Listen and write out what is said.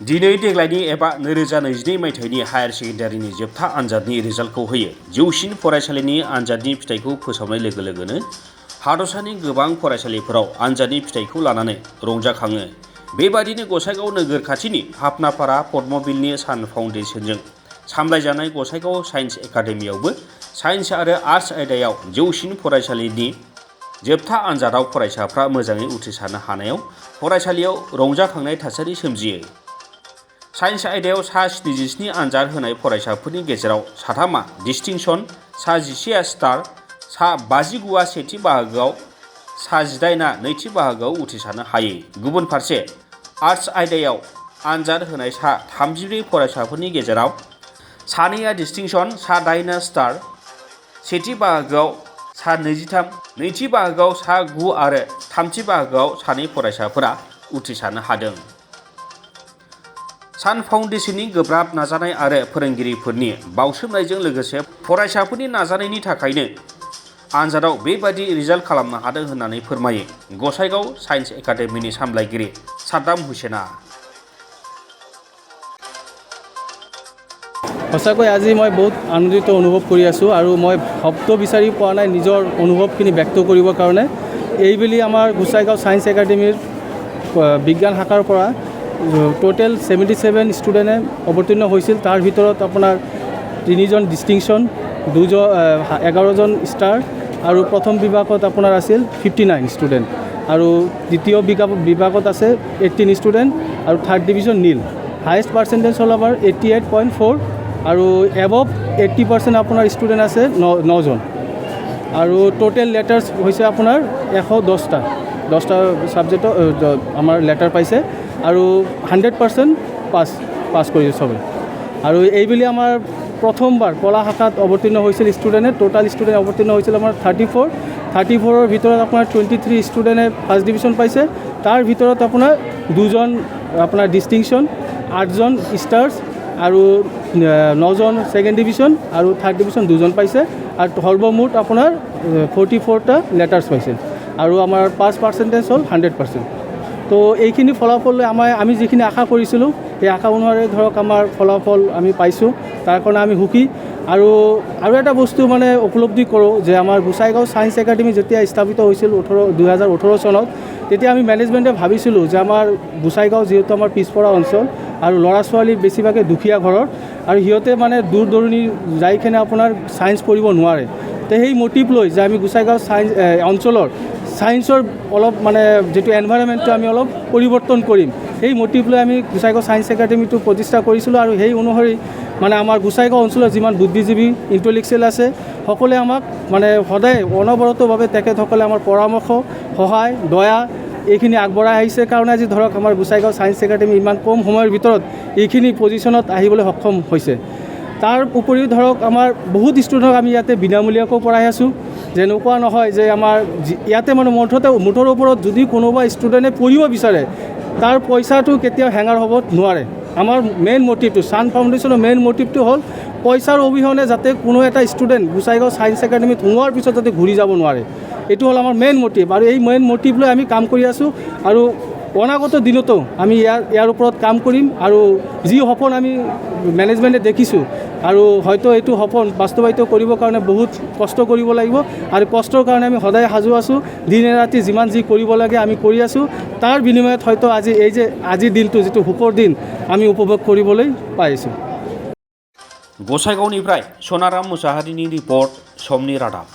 दिनै देग्लायनि एबा 2022 मायथाइनि हायार सेकेन्डारिनि जोबथा आनजादनि रिजाल्टखौ होयो। जौसिन फरायसालिनि आनजादनि फिथाइखौ फोसावनाय लोगो लोगोनो हादरसानि गोबां फरायसालिफोराव आनजादनि फिथाइखौ लानानै रंजाखाङो। बेबादिनो गसाइगाव नोगोर खाथिनि हाफनापारा पद्मबिलनि सान फाउन्डेसनजों सामलायजानाय गसाइगाव साइन्स एकाडेमियावबो साइन्स आरो आर्ट्स आयदायाव जौसिन फरायसालिनि जोबथा आनजादाव फरायसाफ्रा मोजाङै उथ्रिसारनो हानायाव फरायसालियाव रंजाखांनाय थासारि सोमजियो। साइन्स आयदायाव सा 77 आनजाद होनाय फरायसाफोरनि गेजेराव साथामा डिस्टिंसन, सा 11 स्टार, सा 59 सेथि बाहागोआव, सा 18 नैथि बाहागोआव उथ्रिसारनो हायो। गुबुन फारसे आर्ट्स आयदायाव आनजाद होनाय सा 34 फरायसाफोरनि गेजेराव सानैया डिस्टिंसन, सा 8 स्टार, सेथि बाहागोआव सा 23, नैथि बाहागोआव सा 9 आरो थामथि बाहागोआव सानै फरायसाफोरा उथ्रिसारनो हादों। सान फाउन्डेसननि गोब्राब नाजानाय आरो फोरोंगिरिफोरनि बाउसोमनायजों लोगोसे फरायसाफोरनि नाजानायनि थाखायनो आनजादाव बेबादि रिजाल्ट खालामनो हादों होननानै फोरमायो गसाइगाव साइन्स एकाडेमिनि सामलायगिरि साद्दाम हुसेना। সঁচাকৈ আজি মই বহুত আনন্দিত অনুভৱ কৰি আছোঁ আৰু মই শব্দ বিচাৰি পোৱা নাই নিজৰ অনুভৱখিনি ব্যক্ত কৰিবৰ কাৰণে। এইবেলি আমাৰ গোসাইগাঁও ছায়েন্স একাডেমীৰ বিজ্ঞান শাখাৰ পৰা টোটেল 77 ষ্টুডেণ্টে অৱতীৰ্ণ হৈছিল। তাৰ ভিতৰত আপোনাৰ 3জন ডিষ্টিংশ্যন, 11জন ষ্টাৰ আৰু প্ৰথম বিভাগত আপোনাৰ আছিল 59 ষ্টুডেণ্ট আৰু দ্বিতীয় বিভাগত আছে 18 ষ্টুডেণ্ট আৰু থাৰ্ড ডিভিজন নীল। হায়েষ্ট পাৰ্চেণ্টেজ হ'ল আমাৰ 88.4 আৰু এবভ 80% আপোনাৰ ষ্টুডেণ্ট আছে 9জন আৰু টোটেল লেটাৰ্ছ হৈছে আপোনাৰ 110টা ছাবজেক্টত আমাৰ লেটাৰ পাইছে আৰু 100% পাছ কৰিছে চবে। আৰু এইবেলি আমাৰ প্ৰথমবাৰ কলা শাখাত অৱতীৰ্ণ হৈছিল ষ্টুডেণ্টে। টোটাল ষ্টুডেণ্ট অৱতীৰ্ণ হৈছিল আমাৰ 34ৰ ভিতৰত আপোনাৰ 23 ষ্টুডেণ্টে ফাৰ্ষ্ট ডিভিজন পাইছে। তাৰ ভিতৰত আপোনাৰ 2জন আপোনাৰ ডিষ্টিংশ্যন, 8জন ষ্টাৰ্ছ আৰু 9জন ছেকেণ্ড ডিভিজন আৰু থাৰ্ড ডিভিজন 2জন পাইছে আৰু সৰ্বমুঠ আপোনাৰ 44টা লেটাৰ্ছ পাইছে আৰু আমাৰ পাছ পাৰ্চেণ্টেজ হ'ল 100%। তো এইখিনি ফলাফল আমি যিখিনি আশা কৰিছিলোঁ সেই আশা অনুসাৰে ধৰক আমাৰ ফলাফল আমি পাইছোঁ, তাৰ কাৰণে আমি সুখী। আৰু এটা বস্তু মানে উপলব্ধি কৰোঁ যে আমাৰ গোসাইগাঁও ছায়েন্স একাডেমি যেতিয়া স্থাপিত হৈছিল 2018 চনত, তেতিয়া আমি মেনেজমেণ্টে ভাবিছিলোঁ যে আমাৰ গোসাইগাঁও যিহেতু আমাৰ পিছপৰা অঞ্চল আৰু ল'ৰা ছোৱালী বেছিভাগে দুখীয়া ঘৰৰ আৰু সিহঁতে মানে দূৰ দূৰণি যাই কিনে আপোনাৰ ছায়েন্স পঢ়িব নোৱাৰে। তো সেই মটিভ লৈ যে আমি গোসাইগাঁও ছায়েন্স অঞ্চলৰ ছায়েন্সৰ অলপ মানে যিটো এনভাইৰনমেণ্টটো আমি অলপ পৰিৱৰ্তন কৰিম, সেই মটিভ লৈ আমি গোসাইগাঁও ছায়েন্স একাডেমিটো প্ৰতিষ্ঠা কৰিছিলোঁ। আৰু সেই অনুসৰি মানে আমাৰ গোসাইগাঁও অঞ্চলত যিমান বুদ্ধিজীৱী ইণ্টেলেক্সুৱেল আছে সকলোৱে আমাক মানে সদায় অনবৰতভাৱে তেখেতসকলে আমাৰ পৰামৰ্শ, সহায়, দয়া এইখিনি আগবঢ়াই আহিছে কাৰণে আজি ধৰক আমাৰ গোসাইগাঁও ছায়েন্স একাডেমি ইমান কম সময়ৰ ভিতৰত এইখিনি পজিশ্যনত আহিবলৈ সক্ষম হৈছে। তাৰ উপৰিও ধৰক আমাৰ বহুত ষ্টুডেণ্টক আমি ইয়াতে বিনামূলীয়াকৈ পঢ়াই আছোঁ। যেনেকুৱা নহয় যে আমাৰ ইয়াতে মানে মুঠৰ ওপৰত যদি কোনোবা ষ্টুডেণ্টে পঢ়িব বিচাৰে তাৰ পইচাটো কেতিয়াও হেঙাৰ হ'ব নোৱাৰে। আমাৰ মেইন মটিভটো ছান ফাউণ্ডেশ্যনৰ মেইন মটিভটো হ'ল পইচাৰ অবিহনে যাতে কোনো এটা ষ্টুডেণ্ট গোসাইগাঁও ছায়েন্স একাডেমিত সোমোৱাৰ পিছত যাতে ঘূৰি যাব নোৱাৰে, এইটো হ'ল আমাৰ মেইন মটিভ। আৰু এই মেইন মটিভ লৈ আমি কাম কৰি আছোঁ আৰু অনাগত দিনতো আমি ইয়াৰ ওপৰত কাম কৰিম। আৰু যি সপোন আমি মেনেজমেণ্টে দেখিছোঁ আৰু হয়তো এইটো সপোন বাস্তৱায়িত কৰিবৰ কাৰণে বহুত কষ্ট কৰিব লাগিব আৰু কষ্টৰ কাৰণে আমি সদায় সাজু আছোঁ। দিনে ৰাতি যিমান যি কৰিব লাগে আমি কৰি আছোঁ। তাৰ বিনিময়ত হয়তো আজিৰ দিনটো যিটো সুখৰ দিন আমি উপভোগ কৰিবলৈ পাইছোঁ। गसाइगावनिफ्राय सनाराम मुसाहारिनि रिपर्ट, समनि रादाब।